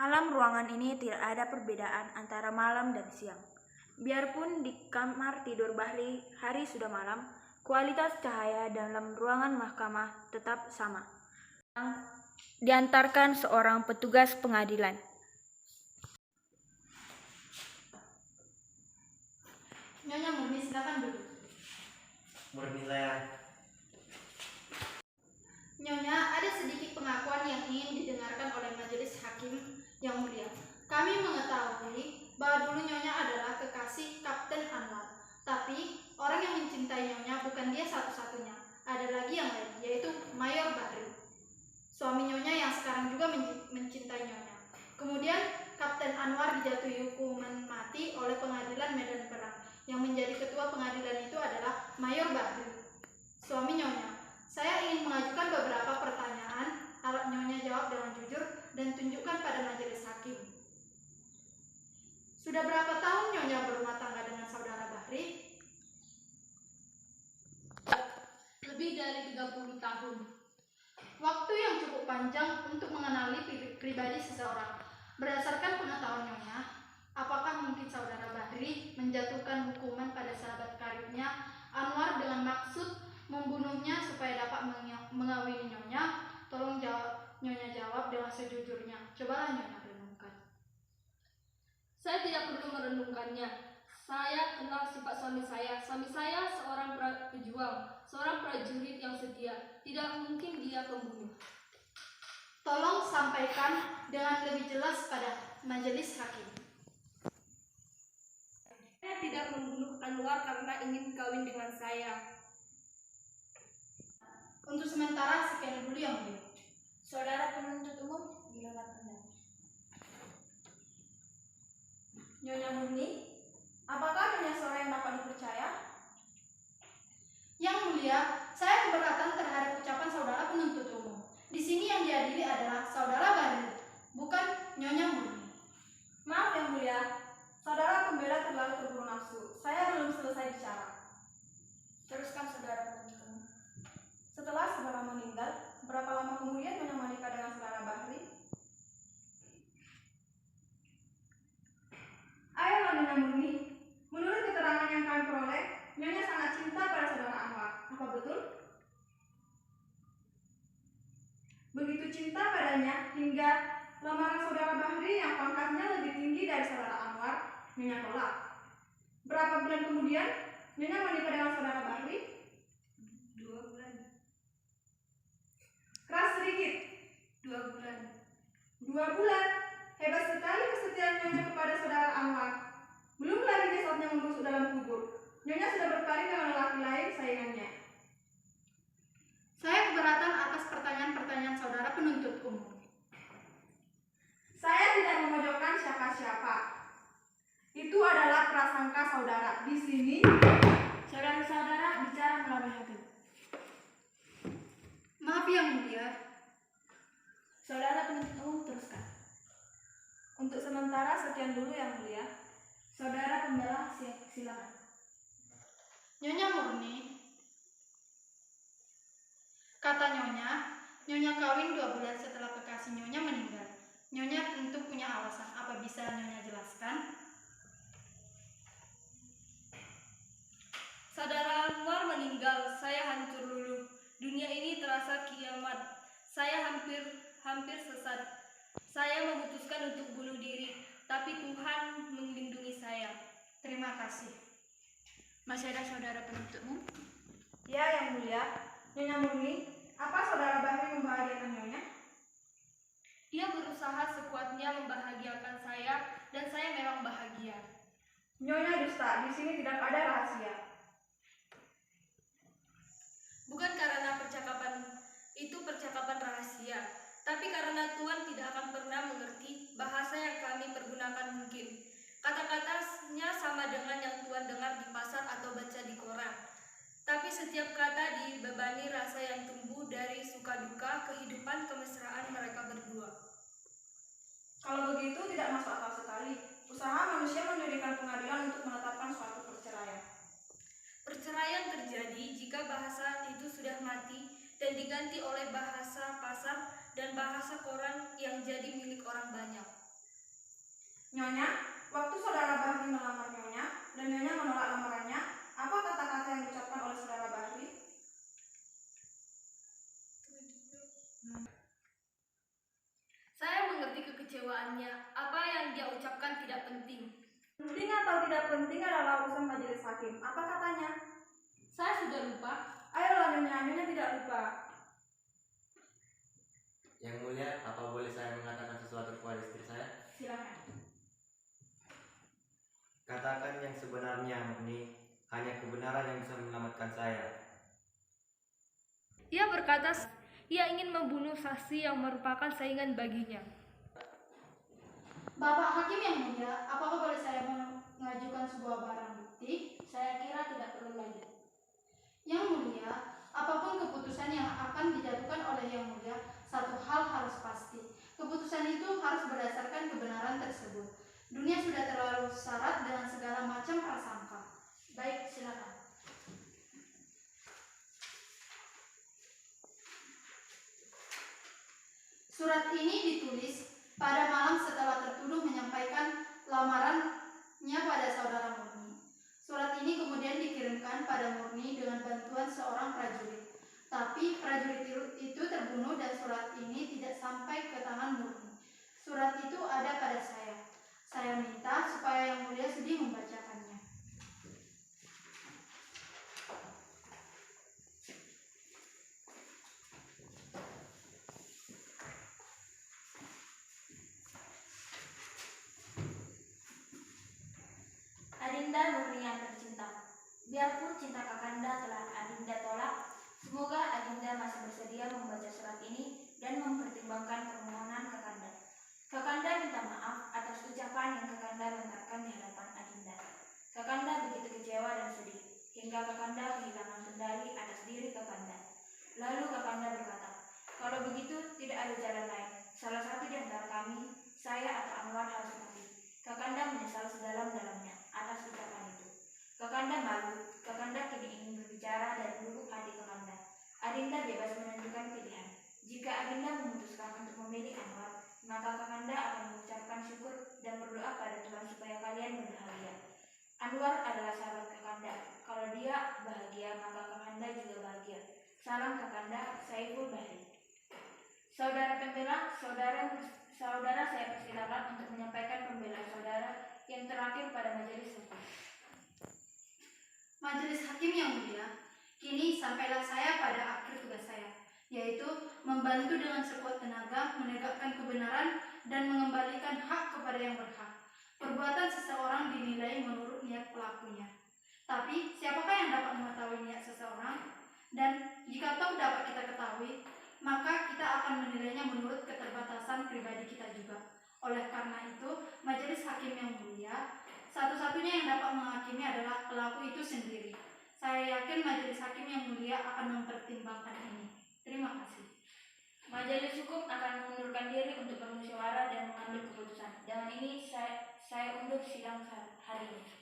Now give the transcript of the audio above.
Alam ruangan ini tidak ada perbedaan antara malam dan siang. Biarpun di kamar tidur Bahri hari sudah malam, kualitas cahaya dalam ruangan mahkamah tetap sama. Diantarkan seorang petugas pengadilan. Nyonya Murni, silakan duduk. Murni saya. Nyonya, ada sedikit pengakuan yang ingin didengarkan oleh majelis hakim yang mulia. Kami mengetahui bahwa dulu Nyonya adalah kekasih Kapten Anwar. Tapi orang yang mencintai Nyonya bukan dia satu-satunya. Ada lagi yang lain, yaitu Mayor Bahri, suami Nyonya yang sekarang juga mencintai Nyonya. Kemudian Kapten Anwar dijatuhi hukuman mati oleh pengadilan Medan Perang. Yang menjadi ketua pengadilan itu adalah Mayor Bahri, suami Nyonya. Saya ingin mengajukan beberapa pertanyaan, harap Nyonya jawab dengan jujur dan tunjukkan pada majelis hakim. Sudah berapa tahun Nyonya berumah tangga dengan saudara Bahri? Lebih dari 30 tahun. Waktu yang cukup panjang untuk mengenali pribadi seseorang. Berdasarkan pengetahuan Nyonya, apakah mungkin saudara Bahri menjatuhkan hukuman pada sahabat karibnya Anwar dengan maksud membunuhnya supaya dapat mengawini Nyonya? Tolong Nyonya jawab dengan sejujurnya. Cobalah Nyonya renungkan. Saya tidak perlu merenungkannya. Saya kenal sifat suami saya. Suami saya seorang pejuang, seorang prajurit yang setia. Tidak mungkin dia pembunuh. Tolong sampaikan dengan lebih jelas pada majelis hakim. Saya tidak membunuh Anwar karena ingin kawin dengan saya. Untuk sementara sekian dulu yang mulia. Saudara penuntut umum, giliran Anda. Nyonya Murni, apakah Nyonya seorang yang dapat dipercaya? Yang mulia, saya keberatan terhadap ucapan saudara penuntut umum. Di sini yang diadili adalah saudara Bahri, bukan Nyonya Murni. Maaf yang mulia, saudara pembela terlalu terburu nafsu. Saya belum selesai bicara. Teruskan saudara penuntut umum. Setelah saudara meninggal, berapa lama kemudian Nyonya menikah dengan saudara Bahri? Ayolah Nyonya Murni, menurut keterangan yang kami peroleh, Nyonya sangat cinta pada saudara Anwar. Apa betul? Begitu cinta padanya hingga lamaran saudara Bahri yang pangkatnya lebih tinggi dari saudara Anwar, Nyonya tolak. Berapa bulan kemudian Nyonya menikah dengan saudara Bahri? 2 bulan. Keras sedikit. 2 bulan. 2 bulan. Hebat sekali kesetiaan Nyonya kepada saudara Anwar. Belum lagi jasadnya membusuk dalam kubur, Nyonya sudah berpaling dengan lelaki lain saingannya. Saya keberatan atas pertanyaan-pertanyaan saudara penuntut umum. Saya tidak memojokkan siapa-siapa. Itu adalah prasangka saudara. Di sini, saudara-saudara bicara melalui hakim. Maaf yang mulia. Saudara penuntut umum, teruskan. Untuk sementara sekian dulu yang mulia. Saudara pembela silakan. Nyonya Murni, kata Nyonya kawin 2 bulan setelah kekasih Nyonya meninggal. Nyonya tentu punya alasan. Apa bisa Nyonya jelaskan? Saudara Anwar meninggal, saya hancur luluh. Dunia ini terasa kiamat. Saya hampir sesat. Saya memutuskan untuk bunuh diri, tapi Tuhan melindungi saya. Terima kasih. Masih ada saudara penuntut umum? Ya yang mulia. Nyonya Murni, apa saudara Bahri membahagiakan Nyonya? Dia berusaha sekuatnya membahagiakan saya, dan saya memang bahagia. Nyonya dusta. Di sini tidak ada rahasia. Bukan karena percakapan rahasia, tapi karena Tuhan tidak akan pernah mengerti bahasa yang kami pergunakan mungkin. Kata-katanya sama dengan yang Tuhan dengar di pasar atau baca di koran. Tapi setiap kata dibebani rasa yang tumbuh dari suka duka kehidupan kemesraan mereka berdua. Kalau begitu tidak masuk akal sekali. Usaha manusia mendirikan pengadilan untuk menetapkan suatu perceraian. Perceraian terjadi jika bahasa itu sudah mati dan diganti oleh bahasa pasar dan bahasa koran yang jadi milik orang banyak. Nyonya, waktu saudara Bahri melamar Nyonya dan Nyonya menolak lamarannya, apa kata-kata yang diucapkan oleh saudara Bahri? Saya mengerti kekecewaannya. Apa yang dia ucapkan tidak penting. Penting atau tidak penting adalah urusan majelis hakim. Apa katanya? Saya sudah lupa. Ayolah Nyonya, Nyonya tidak lupa. Yang mulia, apa boleh saya mengatakan sesuatu kepada istri saya? Silakan. Katakan yang sebenarnya, Murni. Hanya kebenaran yang bisa menyelamatkan saya. Ia berkata ia ingin membunuh saksi yang merupakan saingan baginya. Bapak Hakim yang mulia, apakah boleh saya mengajukan sebuah barang bukti? Saya kira tidak perlu lagi. Yang mulia, apapun keputusan yang akan dijatuhkan oleh Yang Mulia, satu hal harus pasti. Keputusan itu harus berdasarkan kebenaran tersebut. Dunia sudah terlalu syarat dengan segala macam prasangka. Baik, silakan. Surat ini ditulis pada malam setelah tertuduh menyampaikan lamarannya pada saudara Murni. Surat ini kemudian dikirimkan pada Murni dengan bantuan seorang prajurit. Tapi prajurit itu terbunuh dan surat ini tidak sampai ke tangan Murni. Surat itu ada pada saya. Saya minta supaya Yang Mulia sudi membacakannya. Adinda Murni yang tercinta, biarpun cinta Kakanda telah Adinda tolak, semoga Adinda masih bersedia membaca surat ini dan mempertimbangkan permohonan Kakanda. Kakanda minta maaf atas ucapan yang Kakanda lontarkan di hadapan Adinda. Kakanda begitu kecewa dan sedih, hingga Kakanda kehilangan kendali atas diri Kakanda. Lalu Kakanda berkata, kalau begitu tidak ada jalan lain. Salah satu di antara kami, saya atau Anwar harus mati. Kakanda menyesal sedalam-dalamnya atas ucapan itu. Kakanda malu. Kakanda kini ingin berbicara dan meluluh hati Kakanda. Adinda bebas menentukan pilihan. Jika Adinda memutuskan untuk memilih Anwar, maka Kakanda akan mengucapkan syukur dan berdoa pada Tuhan supaya kalian berbahagia. Anwar adalah sahabat Kakanda. Kalau dia bahagia, maka Kakanda juga bahagia. Salam Kakanda, Saiful Bahri. Saudara pembela, saudara saya persilakan untuk menyampaikan pembelaan saudara yang terakhir pada majelis hukum. Majelis Hakim yang mulia, kini sampailah saya pada akhir tugas saya, yaitu membantu dengan sekuat tenaga menegakkan kebenaran dan mengembalikan hak kepada yang berhak. Perbuatan seseorang dinilai menurut niat pelakunya. Tapi, siapakah yang dapat mengetahui niat seseorang? Dan jika toh dapat kita ketahui, maka kita akan menilainya menurut keterbatasan pribadi kita juga. Oleh karena itu, Majelis Hakim yang mulia, satu-satunya yang dapat menghakimi adalah pelaku itu sendiri. Saya yakin Majelis Hakim yang mulia akan mempertimbangkan ini. Terima kasih. Majelis hukum akan mengundurkan diri untuk bermusyawarah dan mengambil keputusan. Dengan ini saya undur sidang hari ini.